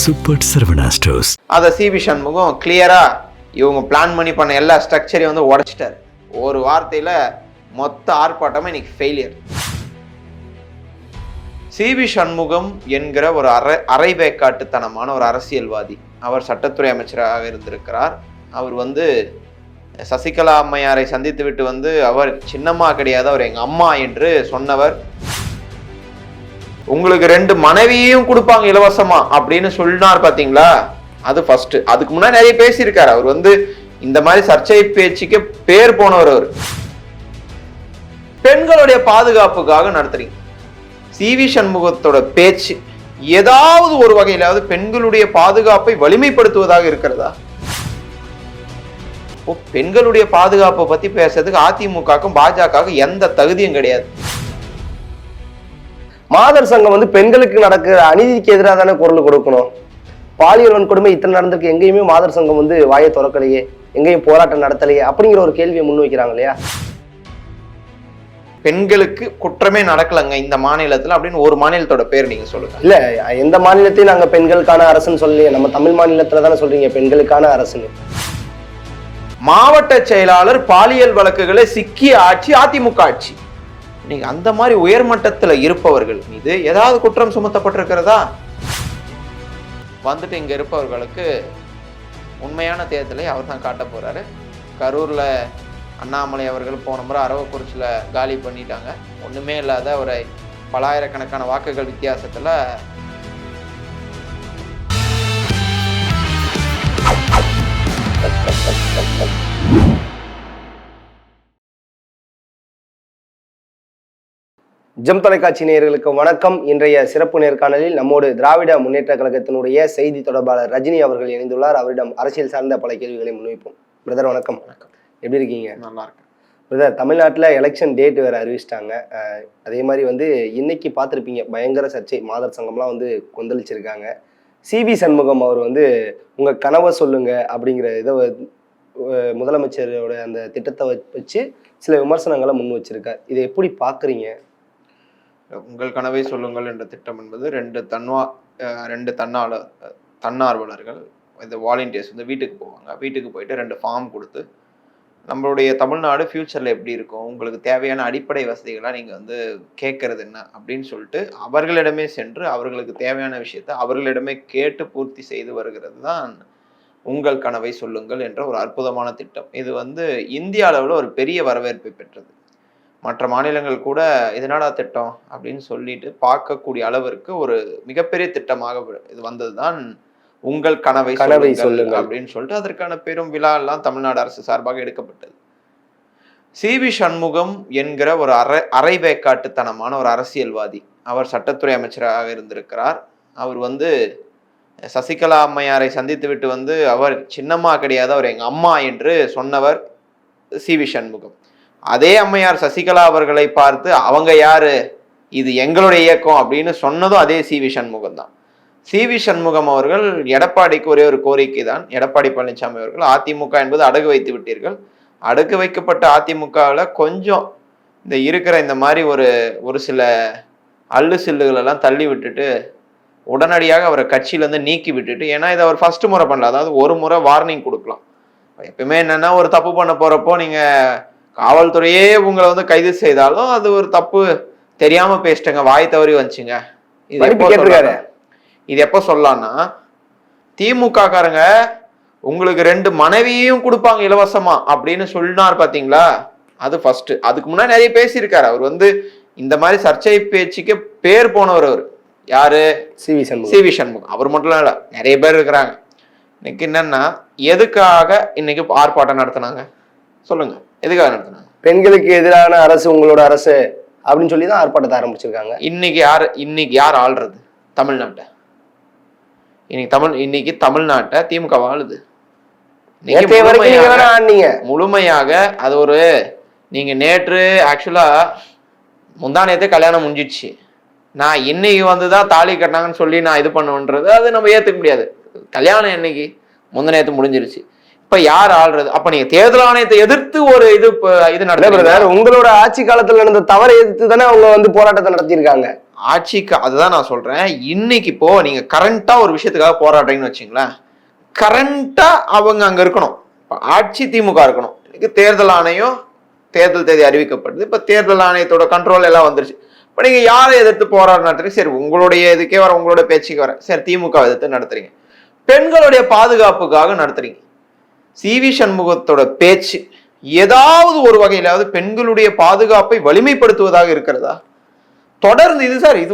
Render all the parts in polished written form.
Super Saravana stores. அதை CV Shanmugam கிளியரா இவங்க பிளான் பண்ணி பண்ண எல்லா ஸ்ட்ரக்சரையும் வந்து உடைச்சிட்டாரு. ஒரு வார்த்தையில மொத்த ஆர்ப்பாட்டமே இன்னைக்கு ஃபெயிலியர். சிவி சண்முகம் என்கிற ஒரு அரைவேக்காட்டுத்தனமான ஒரு அரசியல்வாதி. அவர் சட்டத்துறை அமைச்சராக இருந்திருக்கிறார். அவர் வந்து சசிகலா அம்மையாரை சந்தித்து விட்டு வந்து அவர் சின்னம்மா கிடையாது, அவர் எங்க அம்மா என்று சொன்னவர். உங்களுக்கு 2 மனைவியையும் கொடுப்பாங்க இலவசமா அப்படின்னு சொன்னார் பாத்தீங்களா, அது ஃபர்ஸ்ட். அதுக்கு முன்னாடி நிறைய பேசியிருக்காரு. அவர் வந்து இந்த மாதிரி சர்ச்சை பேச்சுக்கு பேர் போனவர். அவர் பெண்களுடைய பாதுகாப்புக்காக நடத்துறீங்க. சிவி சண்முகத்தோட பேச்சு ஏதாவது ஒரு வகையிலாவது பெண்களுடைய பாதுகாப்பை வலிமைப்படுத்துவதாக இருக்கிறதா? பெண்களுடைய பாதுகாப்பை பத்தி பேசுறதுக்கு அதிமுகவுக்கும் பாஜகவுக்கும் எந்த தகுதியும் கிடையாது. மாதர் சங்கம் வந்து பெண்களுக்கு நடக்கிற அநீதிக்கு எதிராக தானே குரல் கொடுக்கணும். பாலியல் வன்கொடுமை இத்தனை நடந்திருக்கு, எங்கேயுமே மாதர் சங்கம் வந்து வாயை திறக்கலையே, எங்கேயும் போராட்டம் நடத்தலையே அப்படிங்கிற ஒரு கேள்வியை முன்வைக்கிறாங்க இல்லையா? பெண்களுக்கு குற்றமே நடக்கலங்க இந்த மாநிலத்துல அப்படின்னு ஒரு மாநிலத்தோட பேர் நீங்க சொல்லுங்க. இல்ல, எந்த மாநிலத்தையும் நாங்க பெண்களுக்கான அரசுன்னு சொல்லலையே. நம்ம தமிழ் மாநிலத்துல தானே சொல்றீங்க பெண்களுக்கான அரசுன்னு. மாவட்ட செயலாளர் பாலியல் வழக்குகளை சிக்கிய ஆட்சி அதிமுக ஆட்சி. நீங்க அந்த மாதிரி உயர்மட்டத்துல இருப்பவர்கள் மீது ஏதாவது குற்றம் சுமத்தப்பட்டிருக்கிறதா? வந்துட்டு இங்க இருப்பவர்களுக்கு உண்மையான தேர்தலை அவர் தான் காட்ட போறாரு. கரூர்ல அண்ணாமலை அவர்கள் போன முறை அரவக்குறிச்சியில காலி பண்ணிட்டாங்க. ஒண்ணுமே இல்லாத ஒரு பலாயிரக்கணக்கான வாக்குகள் வித்தியாசத்துல ஜெம் தொலைக்காட்சி நேயர்களுக்கு வணக்கம். இன்றைய சிறப்பு நேர்காணலில் நம்மோடு திராவிட முன்னேற்ற கழகத்தினுடைய செய்தி தொடர்பாளர் ரஜினி அவர்கள் இணைந்துள்ளார். அவரிடம் அரசியல் சார்ந்த பல கேள்விகளை முன்வைப்போம். பிரதர் வணக்கம். வணக்கம். எப்படி இருக்கீங்க? நல்லா இருக்கு பிரதர். தமிழ்நாட்டில் எலெக்ஷன் டேட் வேற அறிவிச்சிட்டாங்க. அதே மாதிரி வந்து இன்னைக்கு பார்த்துருப்பீங்க, பயங்கர சர்ச்சை, மாதர் சங்கம்லாம் வந்து கொந்தளிச்சிருக்காங்க. சிவி சண்முகம் அவர் வந்து உங்க கனவை சொல்லுங்க அப்படிங்கிற இதை முதலமைச்சரோட அந்த திட்டத்தை வச்சு சில விமர்சனங்களை முன் வச்சிருக்கார். இதை எப்படி பார்க்குறீங்க? உங்கள் கனவை சொல்லுங்கள் என்ற திட்டம் என்பது 2 தன்னார்வலர்கள், இந்த வாலண்டியர்ஸ் வந்து வீட்டுக்கு போவாங்க. வீட்டுக்கு போயிட்டு 2 ஃபார்ம் கொடுத்து நம்மளுடைய தமிழ்நாடு ஃபியூச்சரில் எப்படி இருக்கும், உங்களுக்கு தேவையான அடிப்படை வசதிகளாக நீங்கள் வந்து கேட்கறது என்ன அப்படின்னு சொல்லிட்டு அவர்களிடமே சென்று அவர்களுக்கு தேவையான விஷயத்தை அவர்களிடமே கேட்டு பூர்த்தி செய்து வருகிறது தான் உங்கள் கனவை சொல்லுங்கள் என்ற ஒரு அற்புதமான திட்டம். இது வந்து இந்திய அளவில் ஒரு பெரிய வரவேற்பை பெற்றது. மற்ற மாநிலங்கள் கூட இதனடா திட்டம் அப்படின்னு சொல்லிட்டு பார்க்கக்கூடிய அளவிற்கு ஒரு மிகப்பெரிய திட்டமாக இது வந்ததுதான் உங்கள் கனவை சொல்லுங்கள் அப்படின்னு சொல்லிட்டு அதற்கான பெரும் விழா எல்லாம் தமிழ்நாடு அரசு சார்பாக எடுக்கப்பட்டது. சிவி சண்முகம் என்கிற ஒரு அரைவேக்காட்டுத்தனமான ஒரு அரசியல்வாதி. அவர் சட்டத்துறை அமைச்சராக இருந்திருக்கிறார். அவர் வந்து சசிகலா அம்மையாரை சந்தித்து விட்டு வந்து அவர் சின்னம்மா கிடையாது, அவர் எங்க அம்மா என்று சொன்னவர் சிவி சண்முகம். அதே அம்மையார் சசிகலா அவர்களை பார்த்து அவங்க யாரு, இது எங்களுடைய இயக்கம் அப்படின்னு சொன்னதும் அதே சிவி சண்முகம் தான். சிவி சண்முகம் அவர்கள் எடப்பாடிக்கு ஒரே ஒரு கோரிக்கை தான். எடப்பாடி பழனிசாமி அவர்கள் அதிமுக என்பது அடகு வைத்து விட்டீர்கள், அடகு வைக்கப்பட்ட அதிமுகவில் கொஞ்சம் இந்த இருக்கிற இந்த மாதிரி ஒரு சில அல்லு சில்லுகள் எல்லாம் தள்ளி விட்டுட்டு உடனடியாக அவரை கட்சியிலேருந்து நீக்கி விட்டுட்டு, ஏன்னா இதை அவர் ஃபர்ஸ்ட் முறை பண்ணல, அதாவது ஒரு முறை வார்னிங் கொடுக்கலாம். எப்பவுமே என்னன்னா ஒரு தப்பு பண்ண போறப்போ நீங்க காவல்துறையே உங்களை வந்து கைது செய்தாலும் அது ஒரு தப்பு, தெரியாம பேசிட்டங்க, வாய் தவறி வந்துச்சுங்க, இது எப்போ சொல்லலாம்னா திமுக காரங்க உங்களுக்கு 2 மனைவியையும் கொடுப்பாங்க இலவசமா அப்படின்னு சொன்னார் பாத்தீங்களா, அது ஃபர்ஸ்ட். அதுக்கு முன்னாடி நிறைய பேசியிருக்காரு. அவர் வந்து இந்த மாதிரி சர்ச்சை பேச்சுக்கு பேர் போனவர். அவர் யாரு? சிவி சண்முகம். அவர் மட்டும் இல்ல, நிறைய பேர் இருக்கிறாங்க. இன்னைக்கு என்னன்னா எதுக்காக இன்னைக்கு ஆர்ப்பாட்டம் நடத்தினாங்க சொல்லுங்க, எதுக்காக நடத்தினாங்க? பெண்களுக்கு எதிரான அரசு உங்களோட அரசு அப்படின்னு சொல்லி தான் ஆர்ப்பாட்டத்தை ஆரம்பிச்சிருக்காங்க. இன்னைக்கு யார் ஆள்றது தமிழ்நாட்டை? இன்னைக்கு தமிழ்நாட்டை திமுக ஆளுது. முழுமையாக அது ஒரு நீங்க நேற்று ஆக்சுவலா முந்தானேத்தே கல்யாணம் முடிஞ்சிடுச்சு, நான் இன்னைக்கு வந்துதான் தாலி கட்டினாங்கன்னு சொல்லி நான் இது பண்ணுவேன்றது அது நம்ம ஏத்துக்க முடியாது. கல்யாணம் இன்னைக்கு முந்தனேத்து முடிஞ்சிருச்சு. இப்ப யார் ஆள்றது? அப்ப நீங்க தேர்தல் ஆணையத்தை எதிர்த்து ஒரு இது நடத்த, உங்களோட ஆட்சி காலத்துல நடந்த தவறை எதிர்த்து தானே அவங்க வந்து போராட்டத்தை நடத்தியிருக்காங்க. ஆட்சிக்கு அதுதான் நான் சொல்றேன். இன்னைக்கு இப்போ நீங்க கரண்டா ஒரு விஷயத்துக்காக போராடுறீங்கன்னு வச்சுங்களேன், கரண்டா அவங்க அங்க இருக்கணும். ஆட்சி திமுக இருக்கணும். இன்னைக்கு தேர்தல் ஆணையம் தேர்தல் தேதி அறிவிக்கப்படுது. இப்ப தேர்தல் ஆணையத்தோட கண்ட்ரோல் எல்லாம் வந்துருச்சு. இப்ப நீங்க யாரை எதிர்த்து போராட்டம் நடத்துறீங்க? சரி, உங்களுடைய இதுக்கே வர, உங்களுடைய பேச்சுக்கு வர, சரி திமுக எதிர்த்து நடத்துறீங்க. பெண்களுடைய பாதுகாப்புக்காக நடத்துறீங்க. சி.வி. சண்முகத்தோட பேச்சு ஏதாவது ஒரு வகையிலாவது பெண்களுடைய பாதுகாப்பை வலிமைப்படுத்துவதாக இருக்கிறதா? தொடர்ந்து இது சார், இது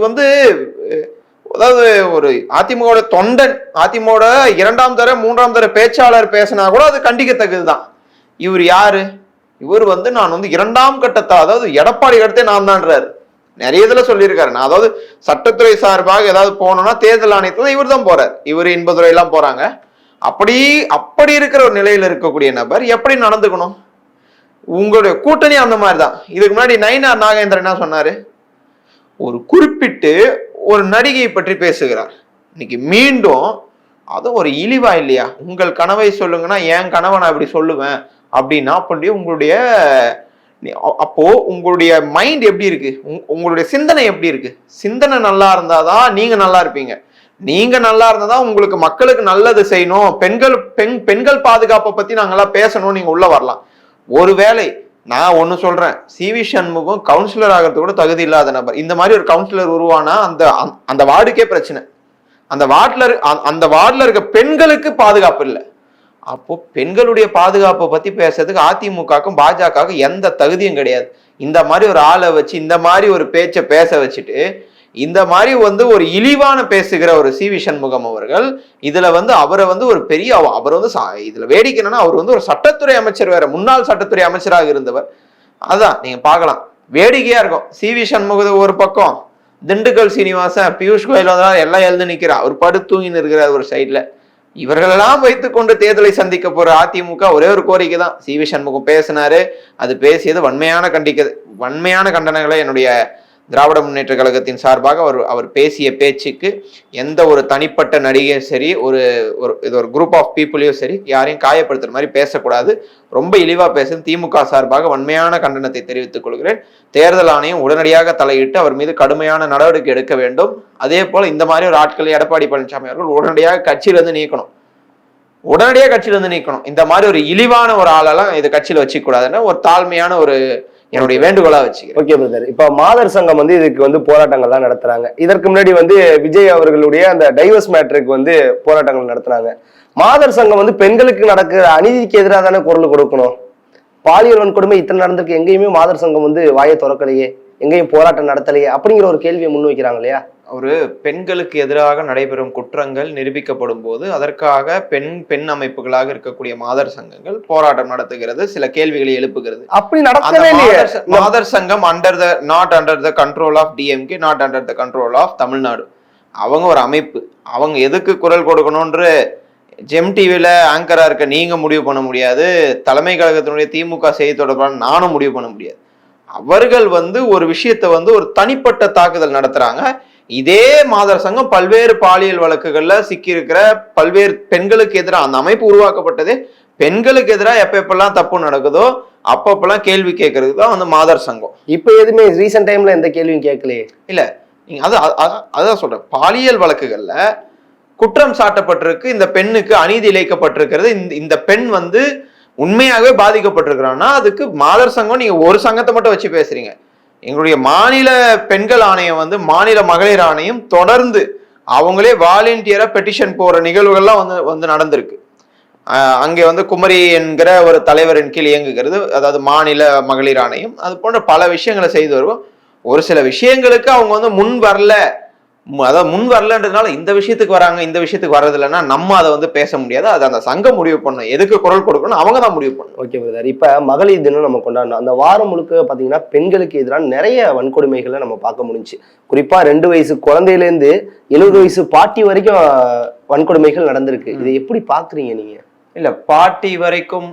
அதாவது ஒரு அதிமுக தொண்டன், அதிமுக 2ஆம் தர 3ஆம் தர பேச்சாளர் பேசினா கூட அது கண்டிக்கத்தக்கதுதான். இவர் யாரு? இவர் நான் 2ஆம் கட்டத்தா, அதாவது எடப்பாடி அடுத்தே நான் தான்றாரு. நிறைய இதுல சொல்லியிருக்காரு. நான் அதாவது சட்டத்துறை சார்பாக ஏதாவது போனோம்னா தேர்தல் ஆணையத்துல இவர் தான் போறாரு. இவர் இன்பதுரை எல்லாம் போறாங்க. அப்படி இருக்கிற ஒரு நிலையில இருக்கக்கூடிய நபர் எப்படி நடந்துக்கணும்? உங்களுடைய கூட்டணி அந்த மாதிரிதான். இதுக்கு முன்னாடி நயினார் நாகேந்திரன் என்ன சொன்னாரு? ஒரு குறிப்பிட்டு ஒரு நடிகையை பற்றி பேசுகிறார். இன்னைக்கு மீண்டும் அதுவும் ஒரு இழிவா இல்லையா? உங்கள் கனவை சொல்லுங்கன்னா என் கனவை நான் இப்படி சொல்லுவேன் அப்படின்னா அப்படி உங்களுடைய, அப்போ உங்களுடைய மைண்ட் எப்படி இருக்கு? உங்களுடைய சிந்தனை எப்படி இருக்கு? சிந்தனை நல்லா இருந்தாதான் நீங்க நல்லா இருப்பீங்க. நீங்க நல்லா இருந்தாதான் உங்களுக்கு மக்களுக்கு நல்லது செய்யணும், பெண்கள் பாதுகாப்பை பத்தி நாங்கெல்லாம் பேசணும், நீங்க உள்ள வரலாம். ஒருவேளை நான் ஒண்ணு சொல்றேன், சி.வி. சண்முகம் கவுன்சிலர் ஆகிறது கூட தகுதி இல்லாத நபர். இந்த மாதிரி ஒரு கவுன்சிலர் உருவானா அந்த வார்டுக்கே பிரச்சனை. அந்த வார்டுல இருக்க பெண்களுக்கு பாதுகாப்பு இல்லை. அப்போ பெண்களுடைய பாதுகாப்பை பத்தி பேசுறதுக்கு அதிமுகக்கும் பாஜகவுக்கும் எந்த தகுதியும் கிடையாது. இந்த மாதிரி ஒரு ஆளை வச்சு இந்த மாதிரி ஒரு பேச்சை பேச வச்சுட்டு இந்த மாதிரி ஒரு இழிவான பேசுகிற ஒரு சி.வி. சண்முகம் அவர்கள் இதுல அவரை ஒரு பெரிய, அவர் இதுல வேடிக்கை என்னன்னா, அவர் ஒரு சட்டத்துறை அமைச்சர் வேற, முன்னாள் சட்டத்துறை அமைச்சராக இருந்தவர். அதான் நீங்க பார்க்கலாம், வேடிக்கையா இருக்கும். சி.வி. சண்முகம் ஒரு பக்கம், திண்டுக்கல் சீனிவாசன், பியூஷ் கோயல் எல்லாம் எழுந்து நிக்கிறார், அவர் படுத்து தூங்கின்னு இருக்கிறார் ஒரு சைட்ல. இவர்களெல்லாம் வைத்துக் கொண்டு தேர்தலை சந்திக்க போற அதிமுக ஒரே ஒரு கோரிக்கை தான். சி.வி. சண்முகம் பேசினாரு, அது பேசியது வன்மையான கண்டனங்களை என்னுடைய திராவிட முன்னேற்ற கழகத்தின் சார்பாக அவர் பேசிய பேச்சுக்கு எந்த ஒரு தனிப்பட்ட நடிகையும் சரி, இது ஒரு குரூப் ஆஃப் பீப்புளையும் சரி, யாரையும் காயப்படுத்துற மாதிரி பேசக்கூடாது. ரொம்ப இழிவா பேசுது. திமுக சார்பாக வன்மையான கண்டனத்தை தெரிவித்துக் கொள்கிறேன். தேர்தல் ஆணையம் உடனடியாக தலையிட்டு அவர் மீது கடுமையான நடவடிக்கை எடுக்க வேண்டும். அதே போல இந்த மாதிரி ஒரு ஆட்களை எடப்பாடி பழனிசாமி அவர்கள் உடனடியாக கட்சியிலிருந்து நீக்கணும். இந்த மாதிரி ஒரு இழிவான ஒரு ஆளெல்லாம் இது கட்சியில வச்சுக்க கூடாதுன்னு ஒரு தாழ்மையான ஒரு என்னுடைய வேண்டுகோளா வச்சுக்கிறேன். Okay brother. இப்ப மாதர் சங்கம் இதுக்கு போராட்டங்கள்லாம் நடத்துறாங்க. இதற்கு முன்னாடி விஜய் அவர்களுடைய அந்த டைவர்ஸ் மேட்டருக்கு போராட்டங்கள் நடத்துறாங்க. மாதர் சங்கம் பெண்களுக்கு நடக்கிற அநீதிக்கு எதிராக தானே குரல் கொடுக்கணும். பாலியல் வன்கொடுமை இத்தனை நடந்திருக்கு, எங்கேயுமே மாதர் சங்கம் வாயை திறக்கலையே, எங்கேயும் போராட்டம் நடத்தலையே அப்படிங்கிற ஒரு கேள்வியை முன்வைக்கிறாங்க இல்லையா? ஒரு பெண்களுக்கு எதிராக நடைபெறும் குற்றங்கள் நிரூபிக்கப்படும் போது அதற்காக பெண் அமைப்புகளாக இருக்கக்கூடிய மாதர் சங்கங்கள் போராட்டம் நடத்துகிறது, சில கேள்விகளை எழுப்புகிறது. அப்படி நடக்கவே இல்லையே. மாதர் சங்கம் not under the control of DMK, not under the control of Tamil Nadu. அவங்க ஒரு அமைப்பு. அவங்க எதுக்கு குரல் கொடுக்கணும்ன்ற ஜெம் டிவில ஆங்கரா இருக்க நீங்க முடிவு பண்ண முடியாது. தலைமை கழகத்தினுடைய திமுக செய்தி தொடர்பான நானும் முடிவு பண்ண முடியாது. அவர்கள் ஒரு விஷயத்த ஒரு தனிப்பட்ட தாக்குதல் நடத்துறாங்க. இதே மாதர் சங்கம் பல்வேறு பாலியல் வழக்குகள்ல சிக்கி இருக்கிற பல்வேறு பெண்களுக்கு எதிராக, அந்த அமைப்பு உருவாக்கப்பட்டதே பெண்களுக்கு எதிராக எப்பெல்லாம் தப்பு நடக்குதோ அப்பப்பெல்லாம் கேள்வி கேட்கறது தான் மாதர் சங்கம். இப்ப எதுவுமே ரீசெண்ட் டைம்ல எந்த கேள்வியும் கேட்கலையே. இல்ல, நீங்க அதான் சொல்றேன், பாலியல் வழக்குகள்ல குற்றம் சாட்டப்பட்டிருக்கு, இந்த பெண்ணுக்கு அநீதி இழைக்கப்பட்டிருக்கிறது, இந்த பெண் உண்மையாகவே பாதிக்கப்பட்டிருக்கிறான்னா அதுக்கு மாதர் சங்கம், நீங்க ஒரு சங்கத்தை மட்டும் வச்சு பேசுறீங்க. எங்களுடைய மாநில பெண்கள் ஆணையம் மாநில மகளிர் ஆணையம் தொடர்ந்து அவங்களே வாலண்டியரா பெட்டிஷன் போற நிகழ்வுகள்லாம் நடந்திருக்கு. அங்கே குமரி என்கிற ஒரு தலைவரின் கீழ் இயங்குகிறது, அதாவது மாநில மகளிர் ஆணையம். அது போன்ற பல விஷயங்களை செய்து வருவோம். ஒரு சில விஷயங்களுக்கு அவங்க முன் வரலன்றதுனால இந்த விஷயத்துக்கு வராங்க, இந்த விஷயத்துக்கு வர்றது இல்லைன்னா நம்ம அதை பேச முடியாது. அது அந்த சங்கம் முடிவு பண்ணும், எதுக்கு குரல் கொடுக்கணும் அவங்க தான் முடிவு பண்ணணும். Okay brother. இப்ப மகளிர் தினம் நம்ம கொண்டாடணும். அந்த வாரம் முழுக்க பாத்தீங்கன்னா பெண்களுக்கு எதிரான நிறைய வன்கொடுமைகளை நம்ம பார்க்க முடிஞ்சு. குறிப்பா 2 வயசு குழந்தையிலேருந்து 70 வயசு பாட்டி வரைக்கும் வன்கொடுமைகள் நடந்திருக்கு. இதை எப்படி பாக்குறீங்க நீங்க? இல்ல, பாட்டி வரைக்கும்,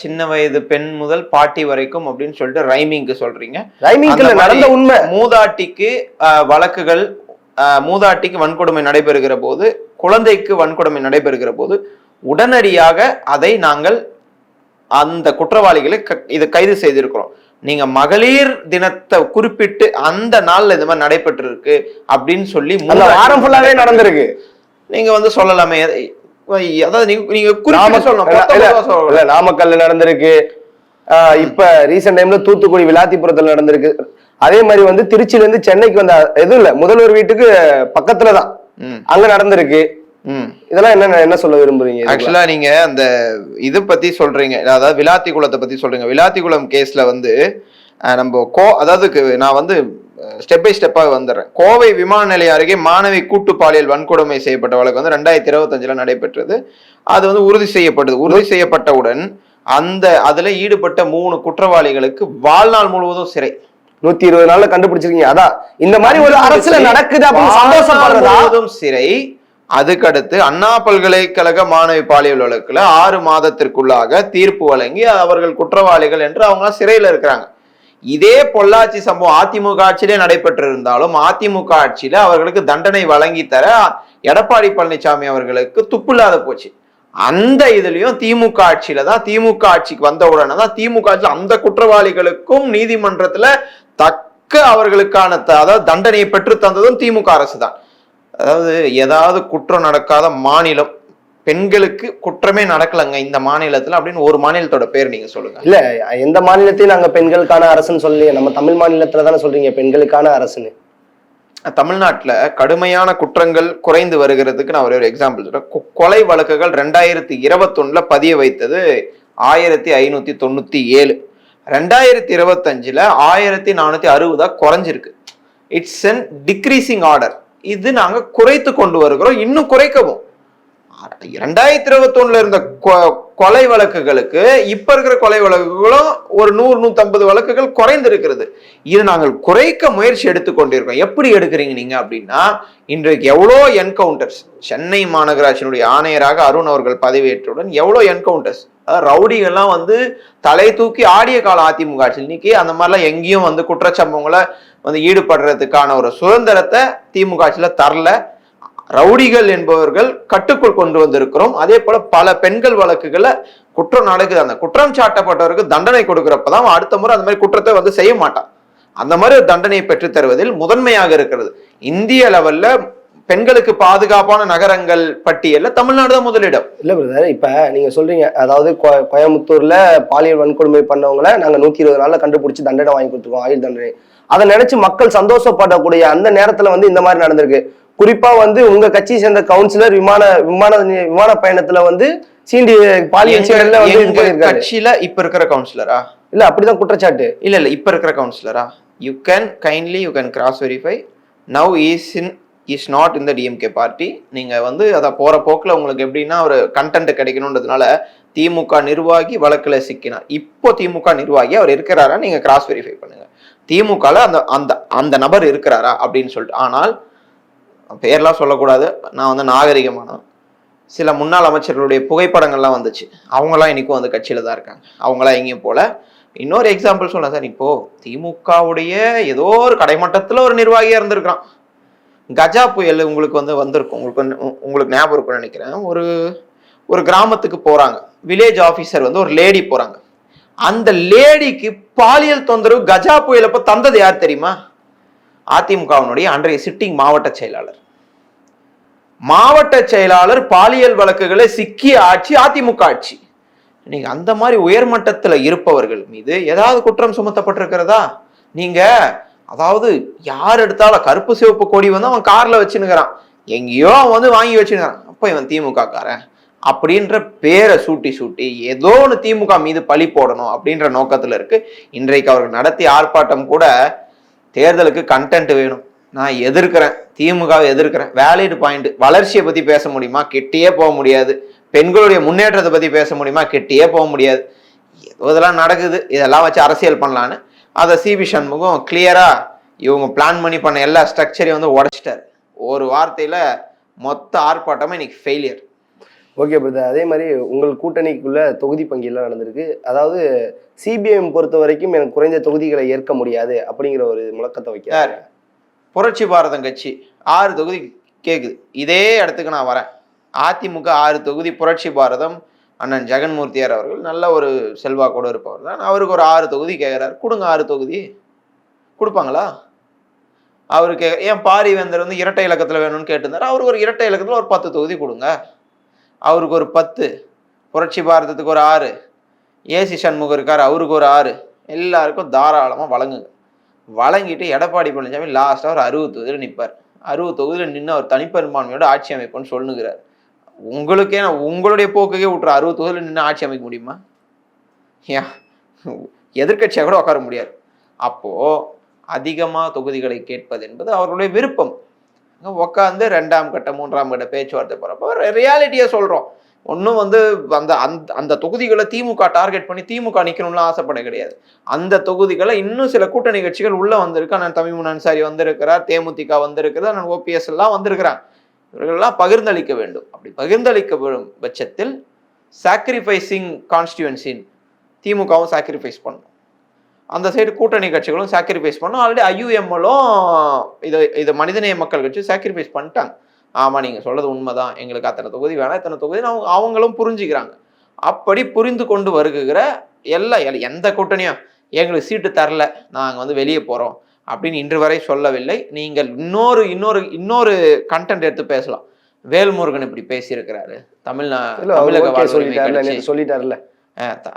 சின்ன வயது பெண் முதல் பாட்டி வரைக்கும் அப்படின்னு சொல்லிட்டு ரைமிங்க்கு சொல்றீங்க. ரைமிங்ல நடந்த உண்மை. மூதாட்டிக்கு வழக்குகள், மூதாட்டிக்கு வன்கொடுமை நடைபெறுகிற போது, குழந்தைக்கு வன்கொடுமை நடைபெறுகிற போது உடனடியாக அதை நாங்கள் அந்த குற்றவாளிகளை இதை கைது செய்திருக்கிறோம். நீங்க மகளிர் தினத்தை குறிப்பிட்டு அந்த நாள்ல இந்த மாதிரி நடைபெற்று இருக்கு அப்படின்னு சொல்லி வாரம் ஃபுல்லாவே நடந்திருக்கு. நீங்க வந்து சொல்லலாமே, அதாவது நீங்க குறிப்பிட்டு சொல்லணும். நாமக்கல்ல நடந்திருக்கு, இப்ப ரீசெண்ட் டைம்ல தூத்துக்குடி விளாத்திபுரத்துல நடந்திருக்கு. அதே மாதிரி வந்து திருச்சியில இருந்து சென்னைக்கு வந்த எதுவும் இல்ல, முதல்வர் வீட்டுக்கு பக்கத்துலதான் அங்க நடந்திருக்கு. இதெல்லாம் என்ன சொல்ல விரும்புறீங்க? ஆக்சுவலா நீங்க அந்த இது பத்தி சொல்றீங்க, அதாவது விளாத்தி குளத்தை பத்தி சொல்றீங்க. விளாத்தி குளம் கேஸ்ல வந்து நம்ம அதாவது நான் வந்து ஸ்டெப் பை ஸ்டெப்பா வந்துடுறேன். கோவை விமான நிலையம் அருகே மாணவி கூட்டு பாலியல் வன்கொடுமை செய்யப்பட்ட வழக்கு வந்து 2025 நடைபெற்றது. அது வந்து உறுதி செய்யப்பட்டவுடன் அதுல ஈடுபட்ட 3 குற்றவாளிகளுக்கு வாழ்நாள் முழுவதும் சிறை. 120 நாள்ல கண்டுபிடிச்சிருக்கீங்க. அதான் இந்த மாதிரி ஒரு அரசுல நடக்குது அப்படின்னு சந்தோஷப்படுறதும் சிறை. அதுக்கடுத்து அண்ணா பல்கலைக்கழக மாணவி பாலியல் வழக்குல 6 மாதத்திற்குள்ளாக தீர்ப்பு வழங்கி அவர்கள் குற்றவாளிகள் என்று அவங்க சிறையில இருக்கிறாங்க. இதே பொள்ளாச்சி சம்பவம் அதிமுக ஆட்சியிலே நடைபெற்றிருந்தாலும் அதிமுக ஆட்சியில அவர்களுக்கு தண்டனை வழங்கி தர எடப்பாடி பழனிசாமி அவர்களுக்கு துப்பில்லாத போச்சு. அந்த இதுலயும் திமுக ஆட்சியில தான், திமுக ஆட்சிக்கு வந்த உடனே தான் திமுக ஆட்சி அந்த குற்றவாளிகளுக்கும் நீதிமன்றத்துல தக்க அவர்களுக்கான அதாவது தண்டனையை பெற்று தந்ததும் திமுக அரசு தான். அதாவது ஏதாவது குற்றம் நடக்காத மாநிலம், பெண்களுக்கு குற்றமே நடக்கலங்க இந்த மாநிலத்துல அப்படின்னு ஒரு மாநிலத்தோட பேர் நீங்க சொல்லுங்க. இல்ல, எந்த மாநிலத்தையும் நாங்க பெண்களுக்கான அரசுன்னு சொல்லி, நம்ம தமிழ் மாநிலத்துல தானே சொல்றீங்க பெண்களுக்கான அரசுன்னு. தமிழ்நாட்டுல கடுமையான குற்றங்கள் குறைந்து வருகிறதுக்கு நான் ஒரு எக்ஸாம்பிள் சொல்றேன். கொலை வழக்குகள் 2021 பதிய வைத்தது 1597. 2025 1460 குறைஞ்சிருக்கு. It's an decreasing order. இது நாங்க குறைத்து கொண்டு வருகிறோம், இன்னும் குறைக்கவும். 2021 இருந்த கொலை வழக்குகளுக்கு இப்ப இருக்கிற கொலை வழக்குகளும் ஒரு 100-150 வழக்குகள் குறைந்து இருக்கிறது. இது நாங்கள் குறைக்க முயற்சி எடுத்துக்கொண்டிருக்கோம். எப்படி எடுக்கிறீங்க நீங்க அப்படின்னா, இன்றைக்கு எவ்வளோ என்கவுண்டர்ஸ், சென்னை மாநகராட்சியினுடைய ஆணையராக அருண் அவர்கள் பதவியேற்றவுடன் எவ்வளோ என்கவுண்டர்ஸ், அதாவது ரவுடிகள்லாம் வந்து தலை தூக்கி ஆடிய கால அதிமுக ஆட்சி. இன்னைக்கு அந்த மாதிரிலாம் எங்கேயும் வந்து குற்றச்சம்பவங்களை வந்து ஈடுபடுறதுக்கான ஒரு சுதந்திரத்தை திமுக ஆட்சியில தரல. ரவுடிகள் என்பவர்கள் கட்டுக்குள் கொண்டு வந்திருக்கிறோம். அதே போல பல பெண்கள் வழக்குகளை குற்றம் நடக்குது, அந்த குற்றம் சாட்டப்பட்டவருக்கு தண்டனை கொடுக்கிறப்பதான் அடுத்த முறை அந்த மாதிரி குற்றத்தை வந்து செய்ய மாட்டான். அந்த மாதிரி ஒரு தண்டனையை பெற்று தருவதில் முதன்மையாக இருக்கிறது. இந்திய லெவல்ல பெண்களுக்கு பாதுகாப்பான நகரங்கள் பட்டியல்ல தமிழ்நாடு தான் முதலிடம். இல்ல பிரதர், இப்ப நீங்க சொல்றீங்க, அதாவது கோயம்புத்தூர்ல பாலியல் வன்கொடுமை பண்ணவங்களை நாங்க 120 நாள்ல கண்டுபிடிச்சு தண்டனை வாங்கி கொடுத்துருக்கோம், ஆயுள் தண்டனை. அதை நினைச்சு மக்கள் சந்தோஷப்படக்கூடிய அந்த நேரத்துல வந்து இந்த மாதிரி நடந்திருக்கு. குறிப்பா வந்து உங்க கட்சியை சேர்ந்த கவுன்சிலர் விமான பயணத்துல வந்து சீண்டி பாலியல் செயல்ல வந்து இது பண்ணிருக்காரு. கட்சியில இப்ப இருக்கிற கவுன்சிலரா? இல்ல, அப்படிதான் குற்றச்சாட்டு. இல்ல இப்ப இருக்கிற கவுன்சிலரா? You can cross verify. Now is not in the DMK party. நீங்க வந்து அதை போற போக்குல உங்களுக்கு எப்படின்னா ஒரு கண்டென்ட் கிடைக்கணும்ன்றதுனால திமுக நிர்வாகி வழக்குல சிக்கினார். இப்போ திமுக நிர்வாகி அவர் இருக்கிறாரா நீங்க கிராஸ் வெரிஃபை பண்ணுங்க. திமுகல அந்த நபர் இருக்கிறாரா அப்படின்னு சொல்லிட்டு. ஆனால் பேர்லாம் சொல்லக்கூடாது, நான் வந்து நாகரிகமான சில முன்னாள் அமைச்சர்களுடைய புகைப்படங்கள்லாம் வந்துச்சு. அவங்களாம் இன்னைக்கும் வந்து கட்சியில தான் இருக்காங்க, அவங்களாம் எங்கேயும் போல. இன்னொரு எக்ஸாம்பிள் சொல்ல சார், இப்போ திமுகவுடைய ஏதோ ஒரு கடைமட்டத்துல ஒரு நிர்வாகியா இருந்திருக்கிறான். கஜா புயல் உங்களுக்கு வந்து வந்திருக்கும், உங்களுக்கு ஞாபகம் இருக்கும்னு நினைக்கிறேன். ஒரு கிராமத்துக்கு போறாங்க, வில்லேஜ் ஆபீசர் வந்து ஒரு லேடி போறாங்க. அந்த லேடிக்கு பாலியல் தொந்தரவு கஜா புயல் அப்ப தந்தது யார் தெரியுமா? அதிமுகவினுடைய அன்றைய சிட்டிங் மாவட்ட செயலாளர் பாலியல் வழக்குகளை சிக்கிய ஆட்சி அதிமுக ஆட்சி. நீங்க அந்த மாதிரி உயர்மட்டத்துல இருப்பவர்கள் மீது ஏதாவது குற்றம் சுமத்தப்பட்டிருக்கிறதா? நீங்க அதாவது யார் எடுத்தாலும் கருப்பு சிவப்பு கொடி வந்து அவன் கார்ல வச்சுன்னுக்கிறான், எங்கேயோ அவன் வந்து வாங்கி வச்சுக்கிறான், அப்ப இவன் திமுக காரன் அப்படின்ற பேரை சூட்டி ஏதோ ஒன்று திமுக மீது பழி போடணும் அப்படின்ற நோக்கத்துல இருக்கு. இன்றைக்கு அவர்கள் நடத்திய ஆர்ப்பாட்டம் கூட தேர்தலுக்கு கண்டென்ட் வேணும், நான் எதிர்க்கிறேன், திமுகவை எதிர்க்கிறேன், வேலிட் பாயிண்ட். வளர்ச்சியை பத்தி பேச முடியுமா? கெட்டியே போக முடியாது. பெண்களுடைய முன்னேற்றத்தை பத்தி பேச முடியுமா? கெட்டியே போக முடியாது. ஏதோ இதெல்லாம் நடக்குது, இதெல்லாம் வச்சு அரசியல் பண்ணலான்னு அதை சிபி சண்முகம் கிளியரா இவங்க பிளான் பண்ண எல்லா ஸ்ட்ரக்சரையும் வந்து உடைச்சிட்டாரு. ஒரு வார்த்தையில மொத்த ஆர்ப்பாட்டமா இன்னைக்கு ஃபெயிலியர். ஓகே பிரதர், அதே மாதிரி உங்கள் கூட்டணிக்குள்ள தொகுதி பங்கீடுலாம் நடந்திருக்கு. அதாவது சிபிஎம் பொறுத்த வரைக்கும் எனக்கு குறைந்த தொகுதிகளை ஏற்க முடியாது அப்படிங்கிற ஒரு முழக்கத்தை வைக்கிறார். புரட்சி பாரதம் கட்சி 6 தொகுதி கேக்குது. இதே இடத்துக்கு நான் வரேன். அதிமுக 6 தொகுதி, புரட்சி பாரதம் அண்ணன் ஜெகன்மூர்த்தியார் அவர்கள் நல்ல ஒரு செல்வாக்கோடு இருப்பவர் தான். அவருக்கு ஒரு 6 தொகுதி கேட்குறாரு, கொடுங்க 6 தொகுதி. கொடுப்பாங்களா? அவருக்கு ஏன் பாரிவேந்தர் வந்து இரட்டை இலக்கத்தில் வேணும்னு கேட்டிருந்தாரு, அவருக்கு ஒரு இரட்டை இலக்கத்தில் ஒரு 10 தொகுதி கொடுங்க. அவருக்கு ஒரு 10, புரட்சி பாரதத்துக்கு ஒரு 6, ஏசி சண்முகம் இருக்கார் அவருக்கு ஒரு 6, எல்லாருக்கும் தாராளமாக வழங்குங்க. வழங்கிட்டு எடப்பாடி பழனிசாமி லாஸ்ட்டாக ஒரு 60 தொகுதியில் நிற்பார். 60 தொகுதியில் நின்று அவர் தனிப்பெரும்பான்மையோட ஆட்சி அமைப்புன்னு சொல்லுகிறார். உங்களுக்கே உங்களுடைய போக்குக்கே விட்டுற 60 தொகுதியில் நின்று ஆட்சி அமைக்க முடியுமா? ஏன் எதிர்கட்சியாக கூட உட்கார முடியாது. அப்போ அதிகமாக தொகுதிகளை கேட்பது என்பது அவர்களுடைய விருப்பம். உட்காந்து 2ஆம் கட்ட 3ஆம் கட்ட பேச்சுவார்த்தை போறப்போ ரியாலிட்டியை சொல்றோம். ஒன்றும் வந்து அந்த அந்த தொகுதிகளை திமுக டார்கெட் பண்ணி திமுக நிற்கணும்லாம் ஆசைப்பட கிடையாது. அந்த தொகுதிகளை இன்னும் சில கூட்டணி கட்சிகள் உள்ள வந்திருக்கு. அண்ணன் தமிமுன் அன்சாரி வந்திருக்கிறார், தேமுதிக வந்திருக்கிறது, அண்ணன் ஓபிஎஸ் எல்லாம் வந்திருக்கிறாங்க. இவர்கள்லாம் பகிர்ந்தளிக்க வேண்டும். அப்படி பகிர்ந்தளிக்கப்படும் பட்சத்தில் சாக்ரிஃபைசிங் கான்ஸ்டியூன்சின் திமுகவும் சாக்ரிஃபைஸ் பண்ணும், அந்த சைடு கூட்டணி கட்சிகளும் சாக்ரிஃபைஸ் பண்ணும். ஆல்ரெடி ஐயுஎம்எலும் இது மனிதநேய மக்கள் கட்சி சாக்ரிஃபைஸ் பண்ணிட்டாங்க. ஆமாம், நீங்கள் சொல்கிறது உண்மைதான், எங்களுக்கு அத்தனை தொகுதி வேணாம், இத்தனை தொகுதி அவங்களும் புரிஞ்சுக்கிறாங்க. அப்படி புரிந்து கொண்டு வருகிற எந்த கூட்டணியும் எங்களுக்கு சீட்டு தரல, நாங்கள் வந்து வெளியே போகிறோம் அப்படின்னு இன்று வரை சொல்லவில்லை. நீங்கள் இன்னொரு கண்டென்ட் எடுத்து பேசலாம். வேல்முருகன் இப்படி பேசியிருக்கிறாரு, தமிழக சொல்லிட்டாருல்ல,